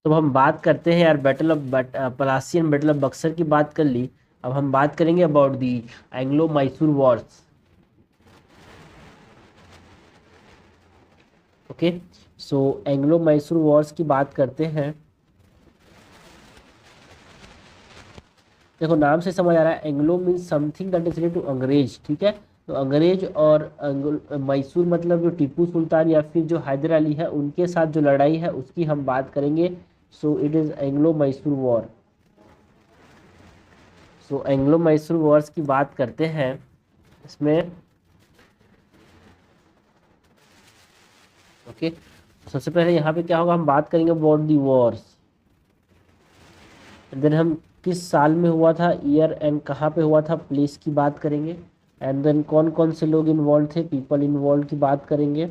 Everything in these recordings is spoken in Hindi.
तो हम बात करते हैं यार, battle of Plassey and battle of Buxar की बात कर ली। अब हम बात करेंगे about the Anglo Mysore wars. Okay, so Anglo Mysore wars की बात करते हैं। देखो नाम से समझ आ रहा है, Anglo means something that is related to अंग्रेज, ठीक है। तो अंग्रेज और मैसूर मतलब जो टीपू सुल्तान या फिर जो हैदर अली है उनके साथ जो लड़ाई है उसकी हम बात करेंगे। So it is Anglo Mysore war. So Anglo Mysore wars की बात करते हैं इसमें। ओके, सबसे पहले यहाँ पे क्या होगा, हम बात करेंगे अबाउट दी वॉर्स। देन हम किस साल में हुआ था, ईयर एंड कहाँ पे हुआ था, प्लेस की बात करेंगे। एंड देन कौन कौन से लोग इन्वॉल्व थे, पीपल इन्वॉल्व की बात करेंगे।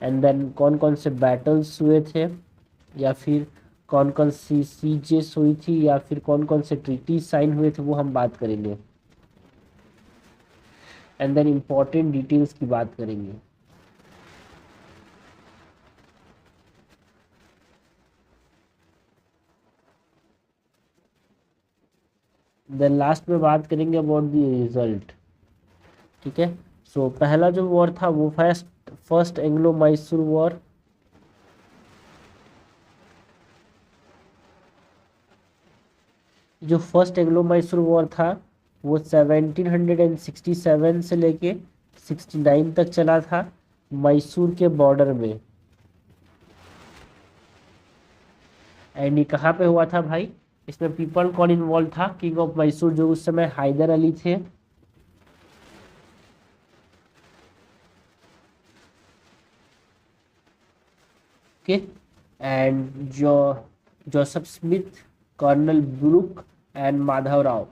एंड देन कौन कौन से बैटल्स हुए थे, या फिर कौन कौन सी सीजेस हुई थी, या फिर कौन कौन से ट्रीटी साइन हुए थे वो हम बात करेंगे। एंड देन इम्पोर्टेंट डिटेल्स की बात करेंगे। देन लास्ट में बात करेंगे अबाउट द रिजल्ट, ठीक है। सो पहला जो वॉर था वो first first Anglo Mysore war. जो फर्स्ट एंग्लो मैसूर वॉर था वो 1767 से लेके 69 तक चला था, मैसूर के बॉर्डर में। एंड ये कहाँ पे हुआ था भाई, इसमें पीपल कौन इन्वॉल्व था, किंग ऑफ मैसूर जो उस समय हैदर अली थे। ओके, एंड जो Joseph Smith, colonel Brooke and Madhav Rao.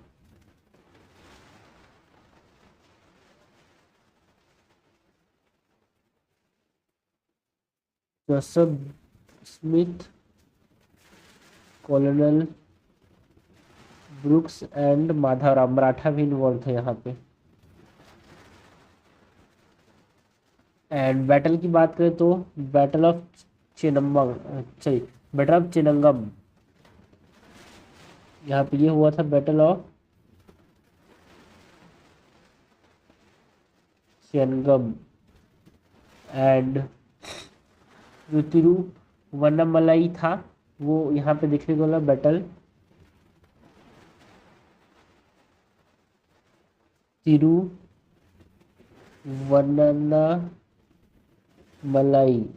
Joseph Smith, colonel Brooks and Madhav Rao, Maratha भी इन्वॉल्व थे यहाँ पे। एंड बैटल की बात करें तो बैटल ऑफ चेनम्बम, सॉरी, बैटल ऑफ चेनंगम, यहाँ पे ये हुआ था बैटल ऑफ चेनगम। एंड जो तिरुवन्नमलई था वो यहाँ पे देखने को मिला बैटल तिरुवन्नमलई।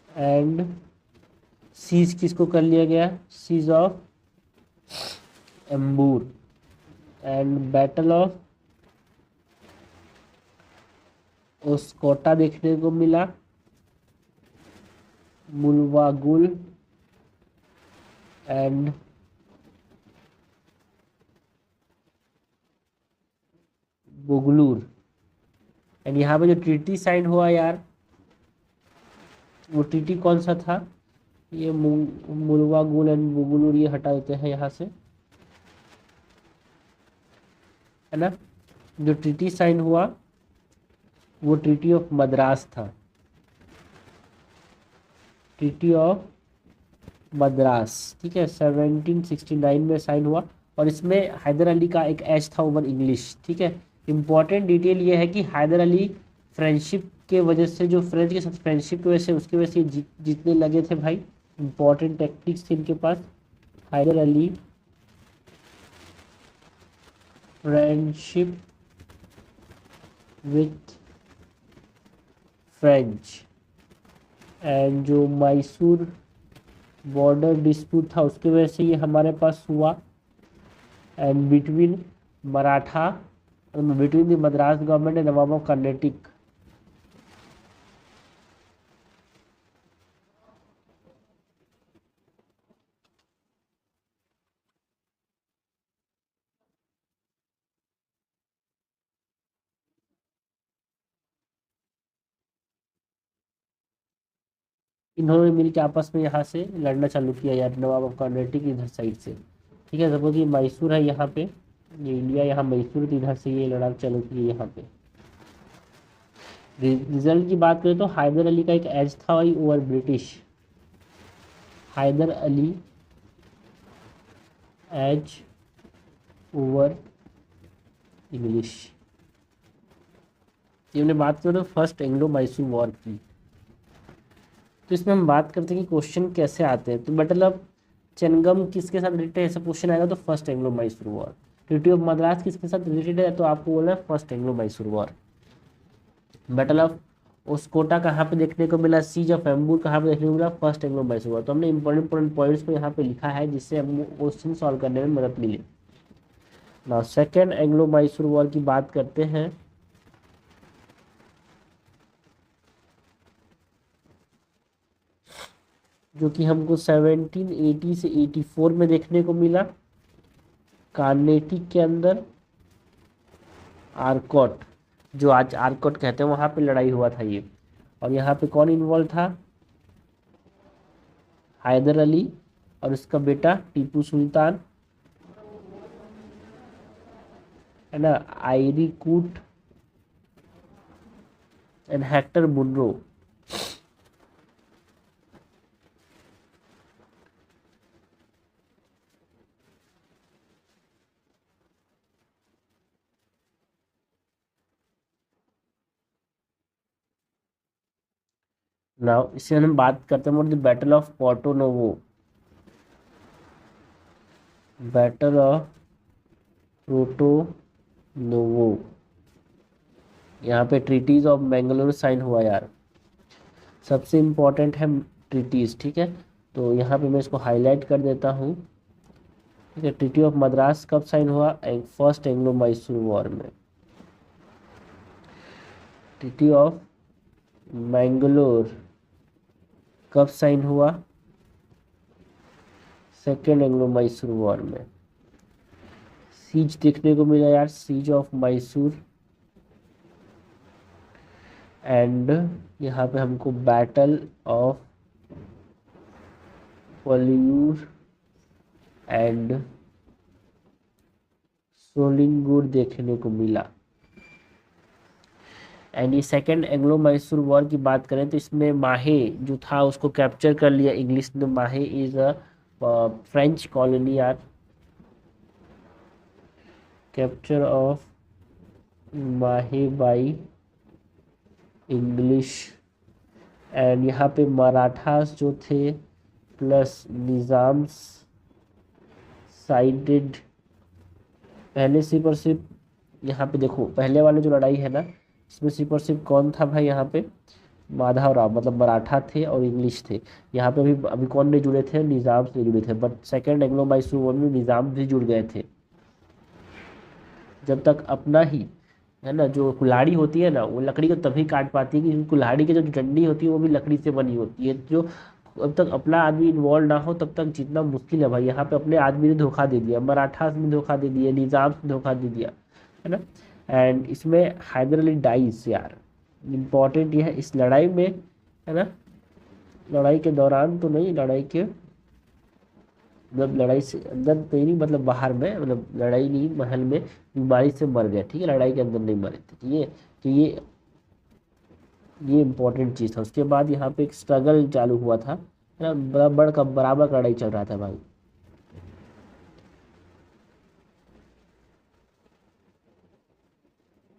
एंड सीज किसको कर लिया गया, siege of Ambur. And battle of Oscota देखने को मिला, मुलवागुल एंड बोगलूर। एंड यहाँ पे जो ट्रीटी साइन हुआ यार, वो ट्रीटी कौन सा था, ये मुलवागुल एंड बोगलूर ये हटा देते हैं यहाँ से, है ना। जो ट्रीटी साइन हुआ वो ट्रीटी ऑफ मद्रास था, ट्रीटी ऑफ मद्रास, ठीक है, 1769 में साइन हुआ। और इसमें हैदर अली का एक एज था ओवर इंग्लिश, ठीक है। इंपॉर्टेंट डिटेल ये है कि हैदर अली फ्रेंडशिप के वजह से, जो फ्रेंच के साथ फ्रेंडशिप की वजह से, उसकी वजह से जीतने लगे थे भाई। इंपॉर्टेंट टेक्टिक्स थे इनके पास। Haidar Ali friendship with French. And जो मैसूर बॉर्डर डिस्प्यूट था उसकी वजह से ये हमारे पास हुआ। And between Maratha, between the Madras government and Nawab of Carnatic. इन्होंने मिलकर आपस में यहाँ से लड़ना चालू किया यार, नवाब ऑफ कर्नाटिक इधर साइड से, ठीक है। सपोज ये मैसूर है यहाँ पे, ये इंडिया, यहाँ मैसूर, तो इधर से ये लड़ाई चालू की यहाँ पे। रिजल्ट की बात करें तो हैदर अली का एक एज था भाई over British. Haider Ali edge over English. ये हमने बात करें फर्स्ट एंग्लो मैसूर वॉर की। तो इसमें हम बात करते हैं कि क्वेश्चन कैसे आते हैं। तो मतलब चेंगम किसके साथ रिलेटेड ऐसा क्वेश्चन आएगा तो first Anglo Mysore war. Treaty of Madras किसके साथ रिलेटेड है तो आपको बोला है first Anglo Mysore war. Battle of Oscota कहाँ पे देखने को मिला, सीज ऑफ एम्बूर कहाँ पे देखने को मिला, फर्स्ट एंग्लो मैसूर वॉर। तो हमने इंपॉर्टेंट पॉइंट्स को यहाँ पे लिखा है जिससे हमको क्वेश्चन सॉल्व करने में मदद मिले। ना सेकेंड एंग्लो मैसूर वॉर की बात करते हैं। जो कि हमको 1780 से 84 में देखने को मिला कार्नेटिक के अंदर। आर्कॉट, जो आज आर्कॉट कहते हैं, वहां पे लड़ाई हुआ था ये। और यहाँ पे कौन इन्वॉल्व था, हैदर अली और उसका बेटा टीपू सुल्तान, है ना, आयरी कूट एंड हेक्टर मुनरो। नाउ इससे हम बात करते हैं the battle of Porto Novo. Battle of Porto Novo, यहाँ पे ट्रीटीज ऑफ मैंगलोर साइन हुआ यार। सबसे इम्पोर्टेंट है ट्रीटीज, ठीक है। तो यहाँ पे मैं इसको हाईलाइट कर देता हूँ, ठीक है। ट्रीटी ऑफ मद्रास कब साइन हुआ, फर्स्ट एंग्लो मैसूर वॉर में। ट्रीटी ऑफ मैंगलोर कब साइन हुआ, सेकेंड एंग्लो मैसूर वॉर में। सीज देखने को मिला यार, सीज ऑफ मैसूर। एंड यहाँ पे हमको बैटल ऑफ पल्यूर एंड सोलिंगुर देखने को मिला। एंड ये सेकेंड एंग्लो मैसूर वॉर की बात करें तो इसमें माहे जो था उसको कैप्चर कर लिया इंग्लिश ने। माहे इज अ फ्रेंच कॉलोनी यार। कैप्चर ऑफ माहे बाई इंग्लिश। एंड यहाँ पे मराठास जो थे प्लस निज़ाम्स साइडेड। पहले सिर्फ और सिर्फ यहाँ पे देखो, पहले वाले जो लड़ाई है ना, इसमें सिर्फ और सिर्फ कौन था भाई, यहाँ पे माधवराव, मतलब मराठा थे और इंग्लिश थे। यहाँ पे अभी अभी कौन नहीं जुड़े थे, निज़ाम से जुड़े थे। But second Anglo Mysore war में निज़ाम भी जुड़ गए थे। जब तक अपना ही, है ना, जो कुल्हाड़ी होती है ना, वो लकड़ी को तभी काट पाती है कि कुल्हाड़ी की जो डंडी होती है वो भी लकड़ी से बनी होती है। जो अब तक अपना आदमी इन्वॉल्व ना हो तब तक जीतना मुश्किल है भाई। यहाँ पे अपने आदमी ने धोखा दे दिया, मराठा ने धोखा दे दिया, निज़ाम ने धोखा दे दिया, है ना। एंड इसमें हैदर अली डाइस यार, इम्पॉर्टेंट ये है इस लड़ाई में, है ना। लड़ाई के दौरान तो नहीं, लड़ाई के मतलब लड़ाई से अंदर तो नहीं, मतलब बाहर में, मतलब लड़ाई नहीं, महल में बीमारी से मर गए, ठीक है। लड़ाई के अंदर नहीं मरे थे। तो ये इम्पोर्टेंट चीज़ था। उसके बाद यहाँ पे एक स्ट्रगल चालू हुआ था, है ना, बराबर का बराबर लड़ाई चल रहा था भाई।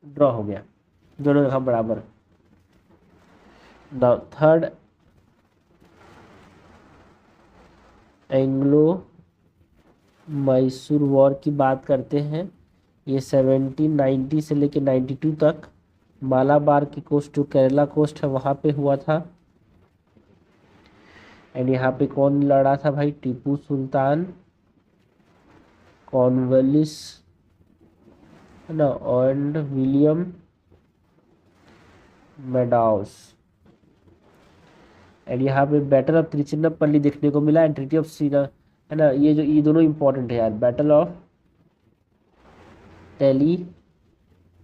ड्रॉ हो गया, दोनों जगह बराबर। The third Anglo Mysore war की बात करते हैं। ये 1790 से लेके 92 तक मालाबार की कोस्ट, जो केरला कोस्ट है, वहाँ पे हुआ था। एंड यहाँ पे कौन लड़ा था भाई, टीपू सुल्तान, कॉर्नवालिस, है ना, एंड विलियम मेडाउस। एंड यहाँ पे बैटल ऑफ त्रिचिन्नपल्ली देखने को मिला एंड ट्रीटी ऑफ सीना, है ना। ये दोनों इंपॉर्टेंट है यार, battle of tele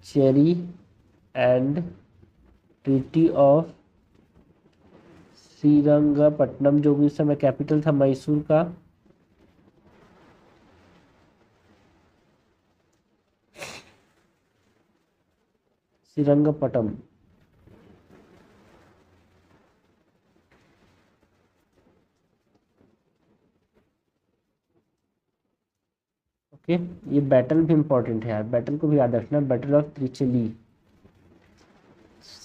cherry and treaty of Srirangapatnam, जो भी उस समय कैपिटल था मैसूर का। श्रीरंगपट्टनम। ओके, ये बैटल भी इंपॉर्टेंट है यार, बैटल को भी याद रखना। बैटल ऑफ त्रिचली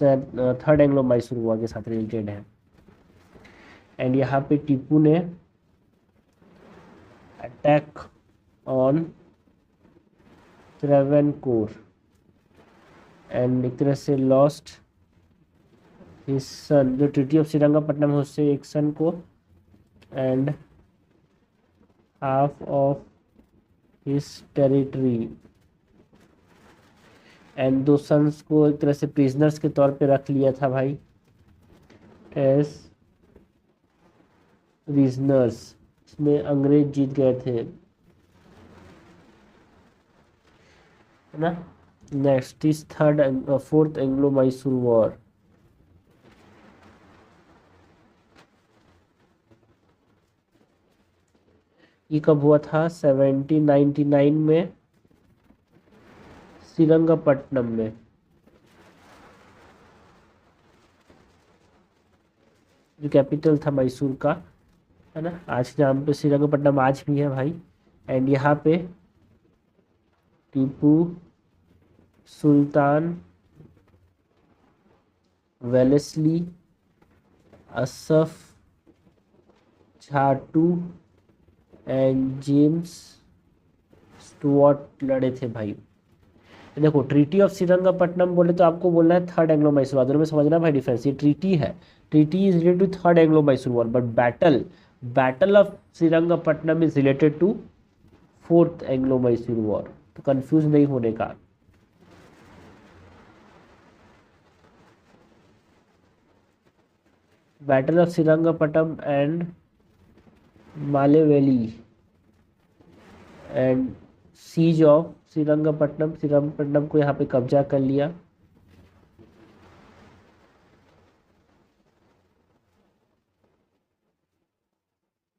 थर्ड एंग्लो मैसूर वॉर के साथ रिलेटेड है। एंड यहाँ पे टीपू ने अटैक ऑन ट्रेवेनकोर एंड एक तरह से लॉस्ट हिज सन, जो ट्रीटी ऑफ श्रीरंगपट्टनम है उससे एक सन को and half of his territory, and दो सन्स को एक तरह से प्रिजनर्स के तौर पे रख लिया था भाई, एज प्रिजनर्स। इसमें अंग्रेज जीत गए थे, है ना। Next is fourth Anglo Mysore war. ये कब हुआ था? 1799 में श्रीरंगपट्टनम में। जो कैपिटल था मैसूर का, है ना, आज के नाम पे श्रीरंगपट्टनम आज भी है भाई। एंड यहाँ पे टीपू सुल्तान वेलेस्ली असफ झाटू एंड जेम्स स्टुअर्ट लड़े थे भाई। देखो, ट्रीटी ऑफ श्रीरंगपट्टनम बोले तो आपको बोलना है थर्ड एंग्लो मैसूर वॉर, दोनों में समझना भाई डिफरेंस। ये ट्रीटी है, treaty is related to third Anglo Mysore war, but battle of Srirangapatnam is related to fourth Anglo Mysore war, तो कंफ्यूज नहीं होने का। Battle of Srirangapatnam and Malavalli and siege of Srirangapatnam को यहाँ पे कब्जा कर लिया।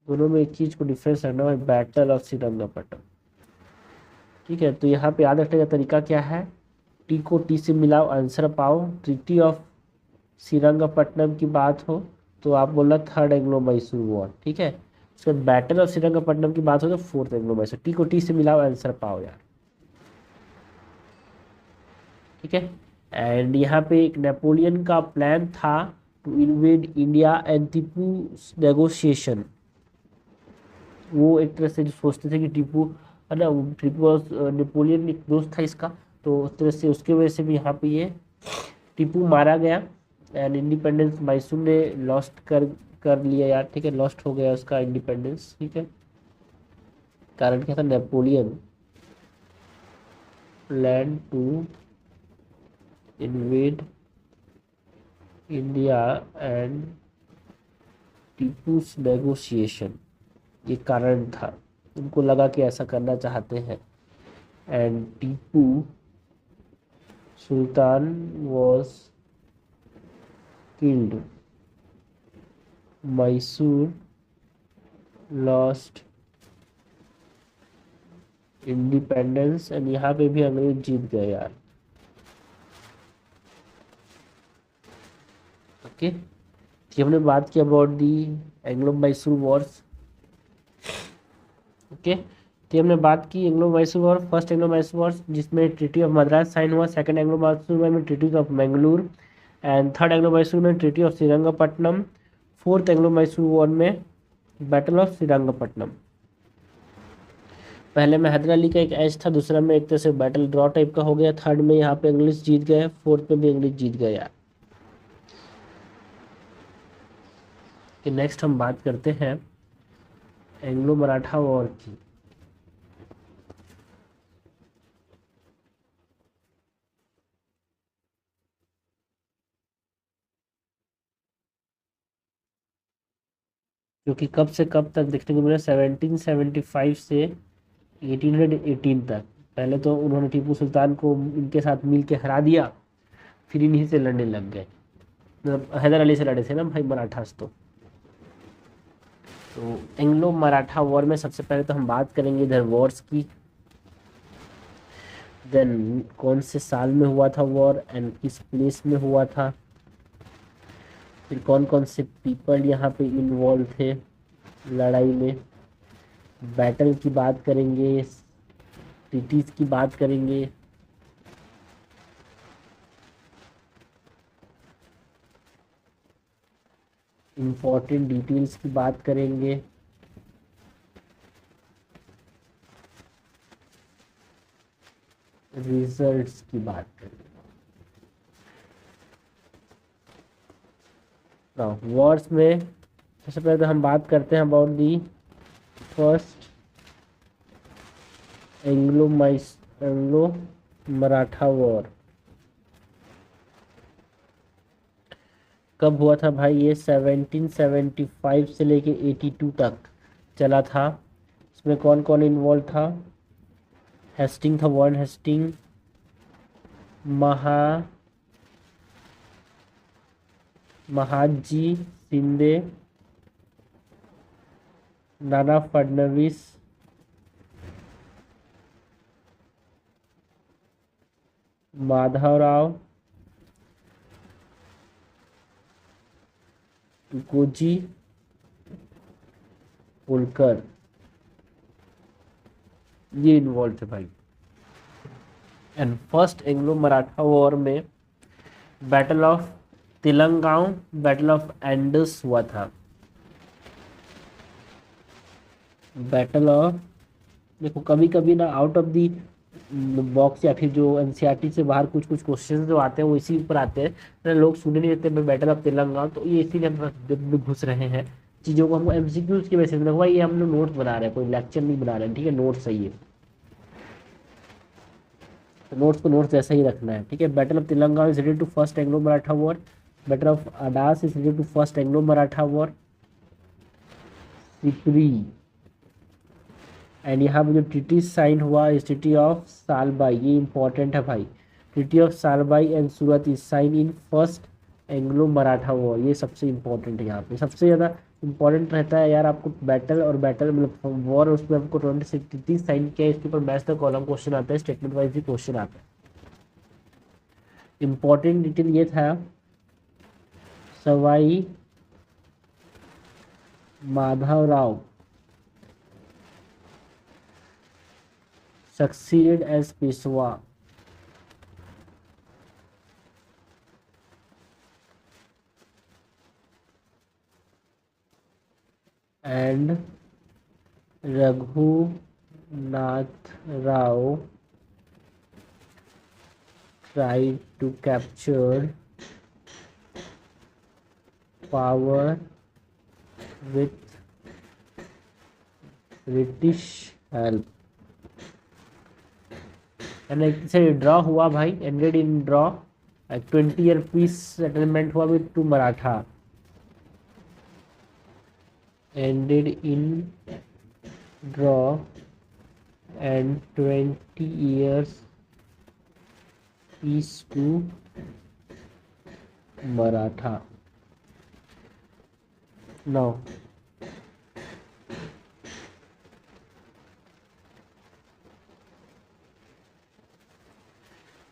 दोनों में एक चीज को डिफरेंस रखना है, बैटल ऑफ श्रीरंगपट्टनम, ठीक है। तो यहाँ पे याद रखने का तरीका क्या है, टी को टी से मिलाओ आंसर पाओ। ट्रीटी ऑफ श्रीरंगपट्टनम की बात हो तो आप बोलना थर्ड एंग्लो मैसूर वॉर, ठीक है। उसके बाद बैटल ऑफ श्रीरंगपट्टनम की बात हो तो फोर्थ एंग्लो मैसूर। टी को टी से मिलाओ आंसर पाओ यार, ठीक है। एंड यहाँ पे एक नेपोलियन का प्लान था to invade India and Tipu negotiation. वो एक तरह से जो सोचते थे कि टीपू, है ना, टीपू नेपोलियन एक दोस्त था इसका, तो उस तरह से उसके वजह से भी यहाँ पे ये टीपू मारा गया। एंड इंडिपेंडेंस मैसूर ने लॉस्ट कर लिया यार, ठीक है, लॉस्ट हो गया उसका इंडिपेंडेंस, ठीक है। कारण क्या था? Napoleon plan to invade India and Tipu's negotiation, ये कारण था। उनको लगा कि ऐसा करना चाहते हैं। And Tipu Sultan was killed, Mysore lost independence, and यहाँ पे भी अंग्रेज जीत गए यार, ओके। तो हमने बात की about the Anglo Mysore wars, okay. तो हमने बात की Anglo Mysore war, first Anglo Mysore war जिसमें ट्रीटी ऑफ मद्रास साइन हुआ, सेकंड एंग्लो मैसूर वॉर में treaty of Mangalore, and third Anglo Mysore में treaty of Srirangapatnam, fourth Anglo Mysore war में बैटल ऑफ श्रीरंगपट्टनम। पहले में हैदर अली का एक एज था, दूसरा में एक तरह से बैटल ड्रॉ टाइप का हो गया, थर्ड में यहाँ पे इंग्लिश जीत गए, फोर्थ में भी इंग्लिश जीत गए यार। कि नेक्स्ट हम बात करते हैं एंग्लो मराठा वॉर की। जो कि कब से कब तक देखने को मिला, 1775 से 1818 तक। पहले तो उन्होंने टीपू सुल्तान को इनके साथ मिल के हरा दिया, फिर इन्हीं से लड़ने लग गए, मतलब हैदर अली से लड़े थे ना भाई मराठास। तो एंग्लो मराठा वॉर में सबसे पहले तो हम बात करेंगे इधर वॉर्स की, देन कौन से साल में हुआ था वॉर एंड किस प्लेस में हुआ था, फिर कौन कौन से पीपल यहाँ पे इन्वॉल्व थे लड़ाई में, बैटल की बात करेंगे, ट्रीटीज की बात करेंगे, इम्पोर्टेंट डिटेल्स की बात करेंगे, रिजल्ट्स की बात करेंगे। वर्ड्स में सबसे पहले तो हम बात करते हैं about the first Anglo Maratha war. कब हुआ था भाई? ये 1775 से लेके 82 तक चला था। इसमें कौन कौन इन्वॉल्व था? हेस्टिंग था, वॉरेन हेस्टिंग, महादजी शिंदे, नाना फडणवीस, माधवराव, तुकोजी, होलकर, ये इन्वॉल्व थे भाई। And first Anglo Maratha war में battle of Talegaon, battle of एंडस हुआ था। बैटल ऑफ, देखो कभी कभी ना आउट ऑफ दी बॉक्स या फिर जो एनसीईआरटी से बाहर कुछ कुछ क्वेश्चंस जो आते हैं वो इसी ऊपर आते हैं ना, लोग सुने नहीं देते बैटल ऑफ तेलंगाना, तो ये इसीलिए हम घुस रहे हैं चीज़ों को, हमको एमसीक्यूज की वजह से। भाई ये हम लोग नोट्स बना रहे हैं, कोई लेक्चर नहीं बना रहे हैं, ठीक है? नोट्स सही है तो नोट्स को नोट्स जैसा ही रखना है, ठीक है? Battle of Telangana is related to first Anglo Maratha war, battle of Adas is related to first Anglo Maratha war, Sikri. And यहाँ पे जो ट्रीटी साइन हुआ इस ट्रीटी ऑफ सालबाई, ये इंपॉर्टेंट है भाई। Treaty of Salbai and Surat is sign in first Anglo Maratha war, ये सबसे इंपॉर्टेंट है। यहाँ पे सबसे ज़्यादा इंपॉर्टेंट रहता है यार आपको बैटल और बैटल मतलब वॉर, उसमें आपको 26 ट्रीटी साइन किया है, इसके ऊपर मैच द कॉलम क्वेश्चन आता है, स्टेटमेंट वाइज भी क्वेश्चन आता है। इंपॉर्टेंट डिटेल ये था Sawai Madhavrao succeeded as Peshwa and Raghunath Rao tried to capture power with British help। से ड्रॉ हुआ भाई, ended in draw, 20 year peace settlement हुआ with to Maratha, ended in draw and 20 years peace to Maratha. Now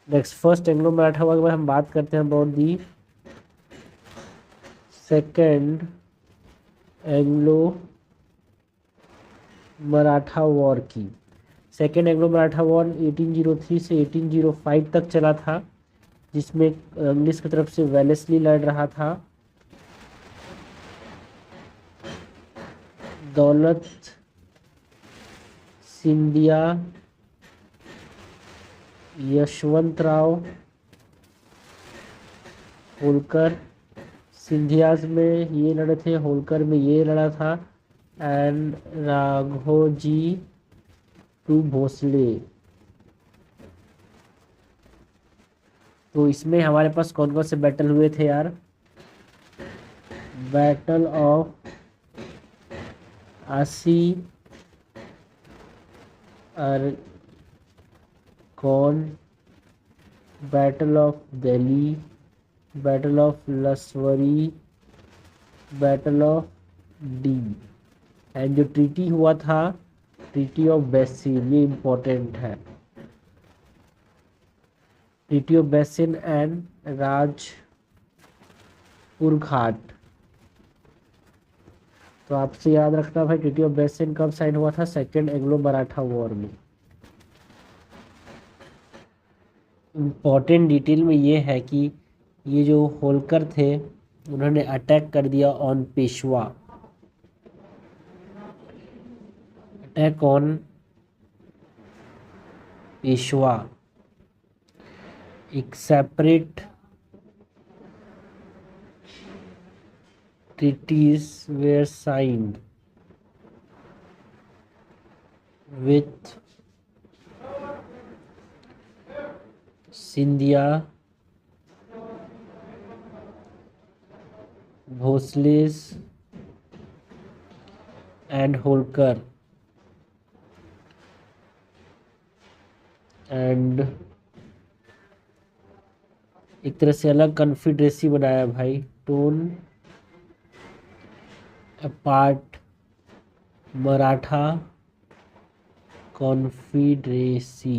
next first Anglo Maratha war के बाद हम बात करते हैं about the second Anglo Maratha war की। सेकेंड एंग्लो मराठा वॉर 1803 से 1805 तक चला था, जिसमें इंग्लिश की तरफ से वेलेस्ली लड़ रहा था, दौलत सिंधिया, यशवंतराव, होलकर। सिंधियाज में ये लड़े थे, होलकर में ये लड़ा था, एंड राघोजी टू भोसले। तो इसमें हमारे पास कौन कौन से बैटल हुए थे यार? बैटल ऑफ आसी कौन, battle of Delhi, battle of Laswari, battle of डी। एंड जो ट्रीटी हुआ था ट्रीटी ऑफ बेसिन, ये इंपॉर्टेंट है। Treaty of Bassein and Rajpur Ghat. तो आपसे याद रखना भाई ट्रीटी ऑफ बेसिन कब साइन हुआ था? सेकेंड एंग्लो मराठा वॉर में। इम्पोर्टेंट डिटेल में ये है कि ये जो होलकर थे उन्होंने अटैक कर दिया on Peshwa, attack on Peshwa. एक separate treaties were signed with Scindia, Bhosles and Holkar, and एक तरह से अलग कन्फिडरेसी बनाया भाई, टोन अपार्ट मराठा कॉन्फिडरेसी।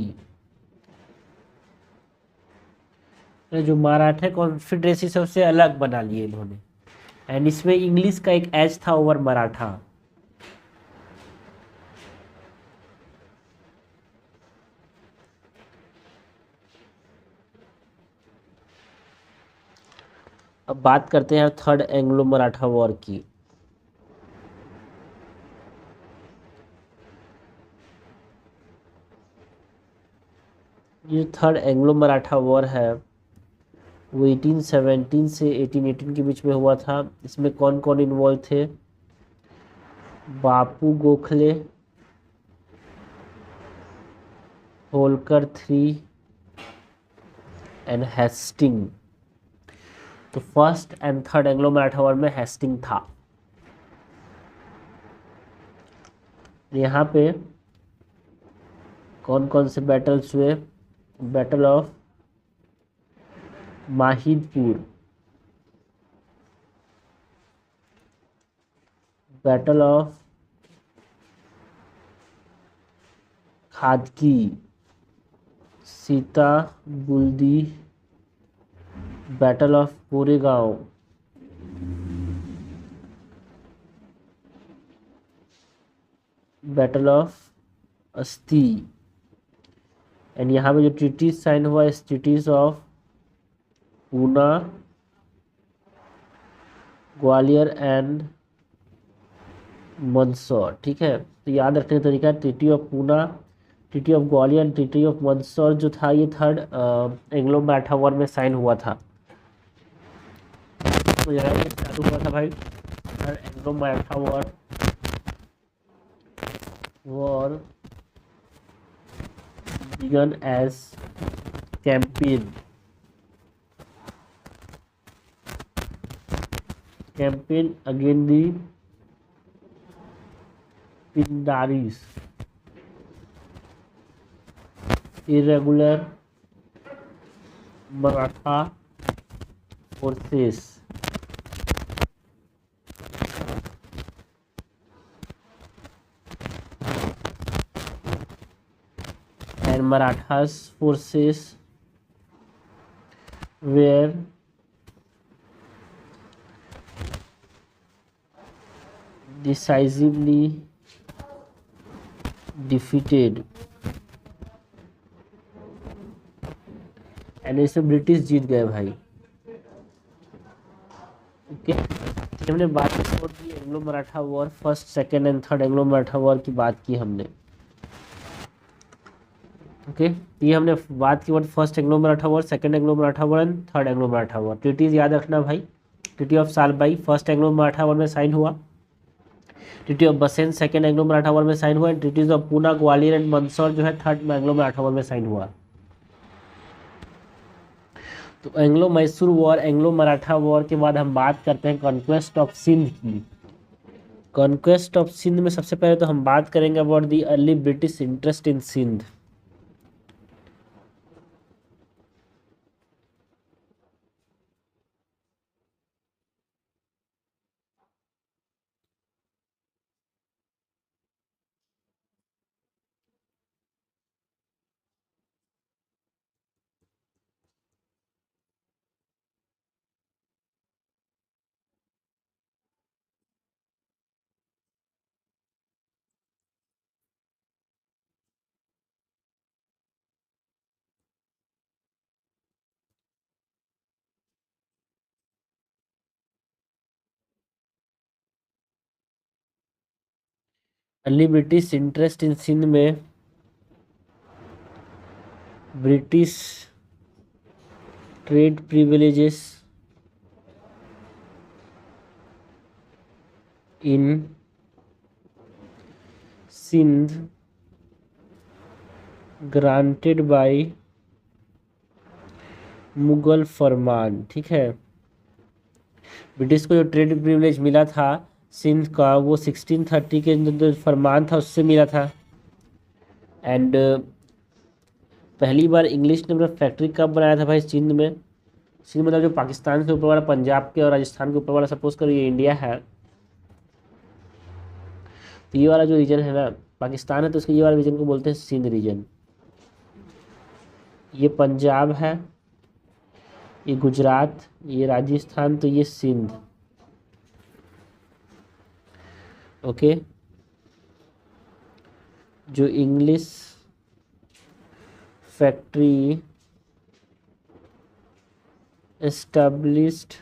जो मराठा कॉन्फिडरेसी सबसे अलग बना लिए इन्होंने, एंड इसमें इंग्लिश का एक एज था ओवर मराठा। अब बात करते हैं थर्ड एंग्लो मराठा वॉर की। ये थर्ड एंग्लो मराठा वॉर है वो 1817 से 1818 के बीच में हुआ था। इसमें कौन कौन इन्वॉल्व थे? Bapu Gokhale, Holkar three and Hastings. तो first and third Anglo Maratha war में हेस्टिंग था। यहाँ पे कौन कौन से बैटल्स हुए? Battle of Mahidpur, battle of Khadki, Sitabuldi, battle of Koregaon, battle of Ashti. And यहाँ पे जो ट्रीटीज साइन हुआ इस treaties of Poona, Gwalior and Mandsaur. ठीक है, तो याद रखने का तरीका, treaty of Poona, treaty of Gwalior and treaty of Mandsaur जो था ये थर्ड एंग्लो मराठा वॉर में साइन हुआ था। तो यहाँ पे चालू हुआ था भाई third Anglo Maratha war. War begun as campaign against the Pindaris, irregular Maratha forces, and Marathas forces were decisively defeated, and इससे ब्रिटिश जीत गए भाई। ओके, हमने बात की Anglo Maratha war, first second and third Anglo Maratha war की बात की हमने। ओके, ये हमने बात की first Anglo Maratha war, second Anglo Maratha war and third Anglo Maratha war. Treaties याद रखना भाई, treaty of Salbai first Anglo Maratha war में साइन हुआ, treaty of Bassein second Anglo Maratha war में साइन हुआ, and treaties of Poona, Gwalior and Mandsaur जो है थर्ड एंग्लो मराठा वॉर में साइन हुआ। तो Anglo Mysore war, Anglo Maratha war के बाद हम बात करते हैं कॉन्क्वेस्ट ऑफ सिंध की। कॉन्क्वेस्ट ऑफ सिंध में सबसे पहले तो हम बात करेंगे about the early British interest in Sindh. Early British interest in Sindh में British trade privileges in Sindh granted by Mughal फरमान। ठीक है, ब्रिटिश को जो ट्रेड प्रिविलेज मिला था सिंध का वो 1630 के जो फरमान था उससे मिला था। एंड पहली बार इंग्लिश ने अपना फैक्ट्री कब बनाया था भाई सिंध में? सिंध मतलब जो पाकिस्तान से ऊपर वाला पंजाब के और राजस्थान के ऊपर वाला, सपोज करो ये इंडिया है, तो ये वाला जो रीजन है ना पाकिस्तान है, तो उसके ये वाला रीजन को बोलते हैं सिंध रीजन। ये पंजाब है, ये गुजरात, ये राजस्थान, तो ये सिंध। ओके, जो English factory established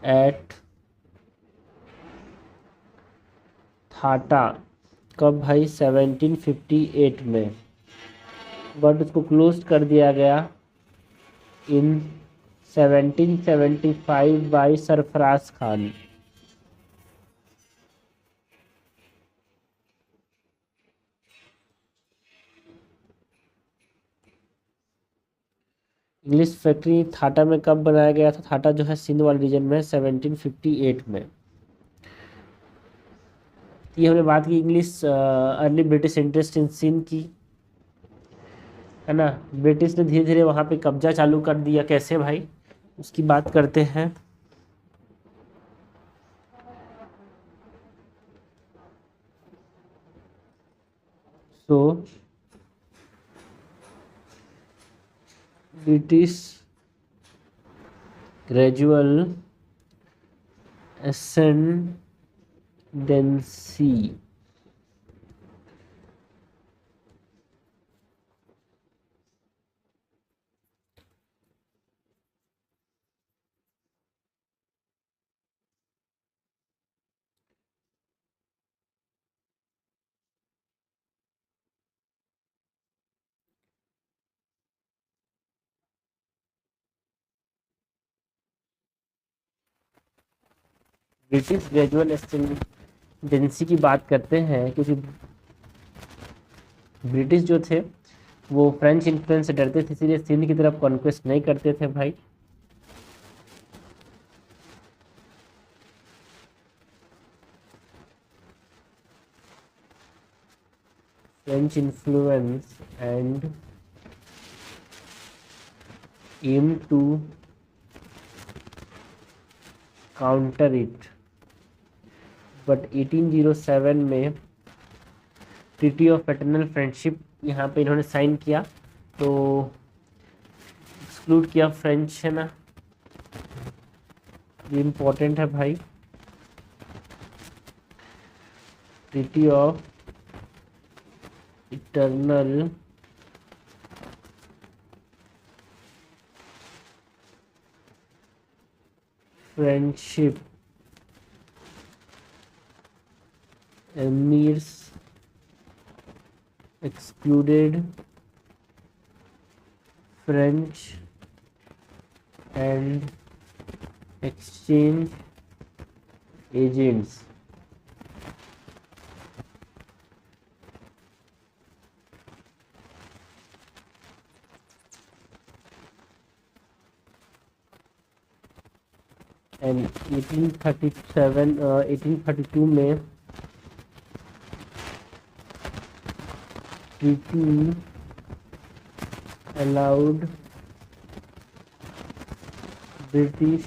at Thatta कब भाई? 1758 में, बट उसको क्लोज कर दिया गया in 1775 by Sarfaraz Khan. English factory Thatta में कब बनाया गया था? थाटा जो है सिंध वाले रीजन में 1758 में। ये हमने बात की English early British interest in Sindh की, है ना। ब्रिटिश ने धीरे धीरे वहाँ पे कब्जा चालू कर दिया, कैसे भाई उसकी बात करते हैं। So British gradual ascendancy British gradual agency की बात करते हैं, क्योंकि ब्रिटिश जो थे वो फ्रेंच इन्फ्लुएंस से डरते थे, इसीलिए सिंध की तरफ कॉन्क्वेस्ट नहीं करते थे भाई। French influence and aim to counter it, but 1807 में ट्रीटी ऑफ पैटर्नल फ्रेंडशिप यहाँ पे इन्होंने साइन किया, तो एक्सक्लूड किया फ्रेंच, है ना। ये इम्पोर्टेंट है भाई, treaty of eternal friendship emirs excluded French and exchange agents. And 1832 में treaty allowed British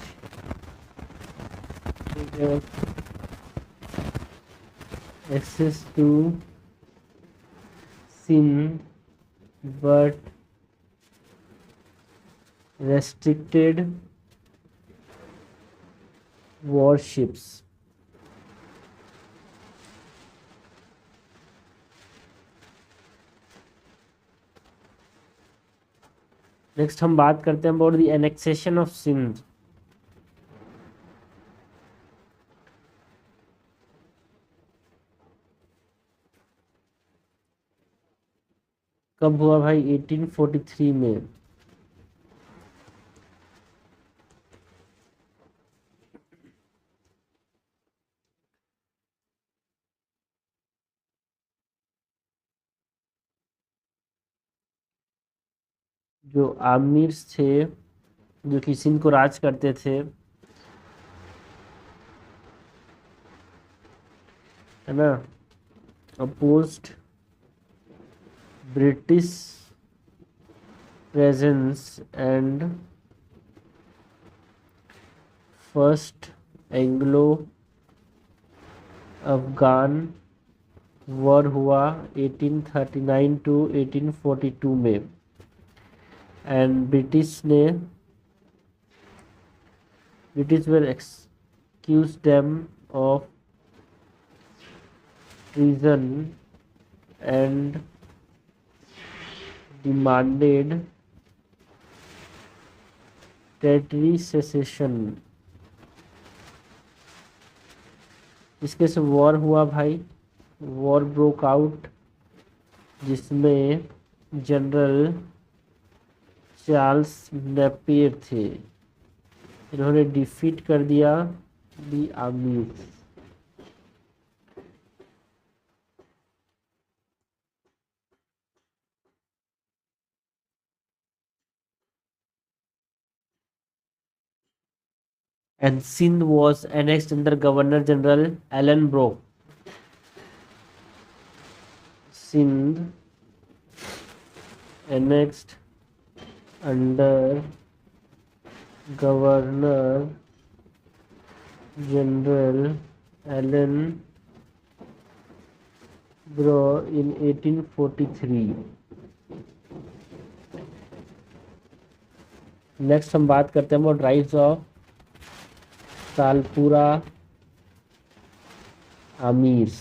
access to Sindh, but restricted warships. Next हम बात करते हैं about the annexation of Sindh. कब हुआ भाई? 1843 में। जो आमिर्स थे, जो कि सिंध को राज करते थे, है ना, opposed British presence and first Anglo Afghan war हुआ 1839 टू 1842 में। And British were excuse them of treason and demanded territory cessation. इसके से वॉर हुआ भाई, वॉर ब्रोक आउट, जिसमें जनरल चार्ल्स नेपियर थे, इन्होंने डिफीट कर दिया दी army. And Sindh was annexed under Governor General Alan Brock. Sindh annexed under Governor General Alan Brock in 1843. Next हम बात करते हैं अबाउट राइज ऑफ तालपुरा आमीर्स।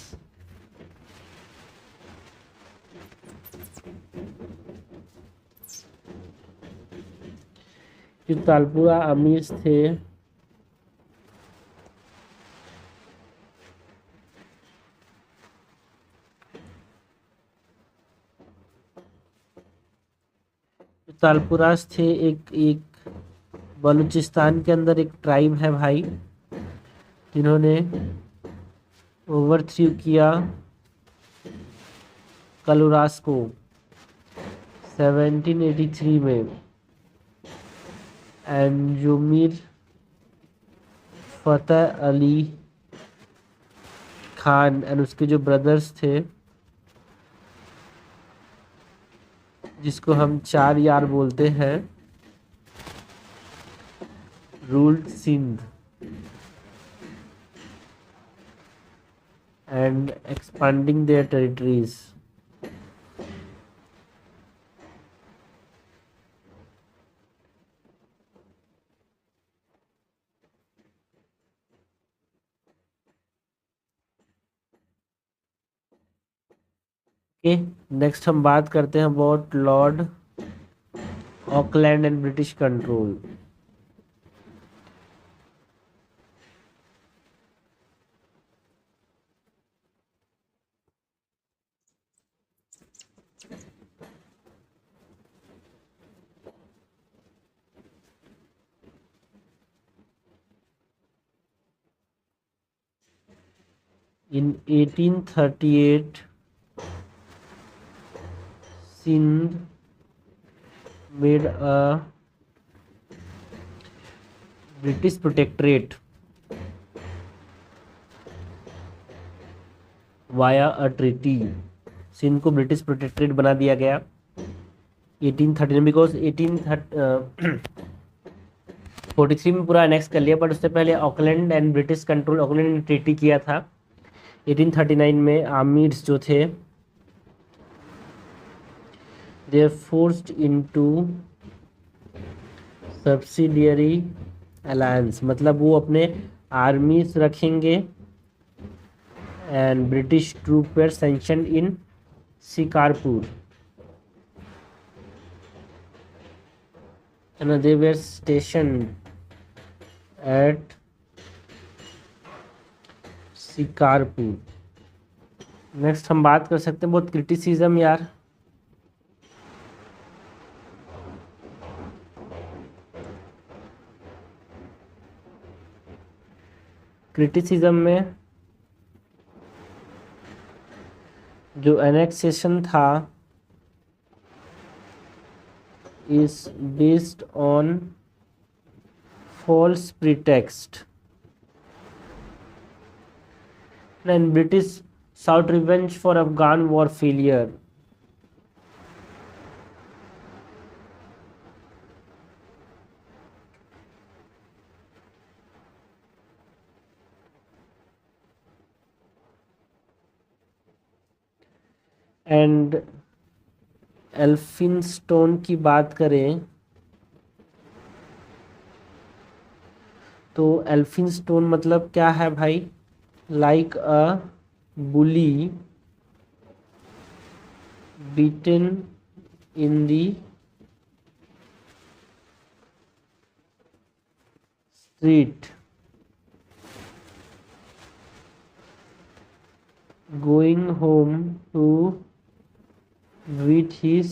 जो तालपुरा आमीर्स थे, तालपुरास थे, एक बलूचिस्तान के अंदर एक ट्राइब है भाई, जिन्होंने ओवरथ्रू किया कलुरास को 1783 में। एंड जो मीर फतेह अली खान एंड उसके जो ब्रदर्स थे, जिसको हम चार यार बोलते हैं, ruled Sindh and expanding their territories. Okay, next हम बात करते हैं about Lord Auckland and British control. In 1838, Sindh made a British protectorate via a treaty। Sindh को ब्रिटिश प्रोटेक्टरेट बना दिया गया 1839, बिकॉज 1843 में पूरा एनेक्स कर लिया, बट उससे पहले Auckland and British control, Auckland ने ट्रीटी किया था 1839 में। आमिर्स जो थे, they are forced into subsidiary alliance, मतलब वो अपने आर्मीज रखेंगे and British troop were stationed in Shikarpur, and they were stationed at Shikarpur. Next हम बात कर सकते हैं बहुत क्रिटिसिज्म यार, क्रिटिसिज्म में जो एनेक्सेशन था is based on false pretext, and British sought revenge for Afghan war failure. And Elphinstone की बात करें तो एल्फिनस्टोन मतलब क्या है भाई? Like a bully beaten in the street going home to with his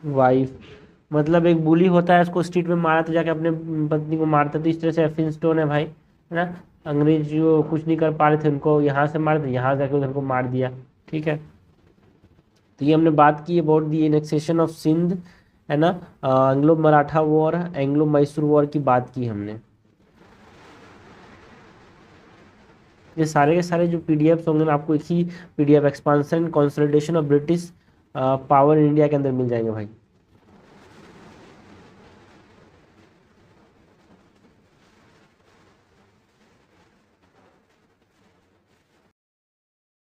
wife. मतलब एक बुली होता है, उसको स्ट्रीट में मारा तो जाके अपने पत्नी को मारता, तो इस तरह से एल्फिनस्टोन है भाई, है ना। अंग्रेज जो कुछ नहीं कर पा रहे थे उनको यहाँ से मारे, तो यहाँ जाके उधर को मार दिया। ठीक है, तो ये हमने बात की about the annexation of Sindh, है ना। Anglo Maratha war, Anglo Mysore war की बात की हमने। ये सारे के सारे जो पीडीएफ्स होंगे ना, आपको एक ही PDF, expansion consolidation of British power in India के अंदर मिल जाएंगे भाई।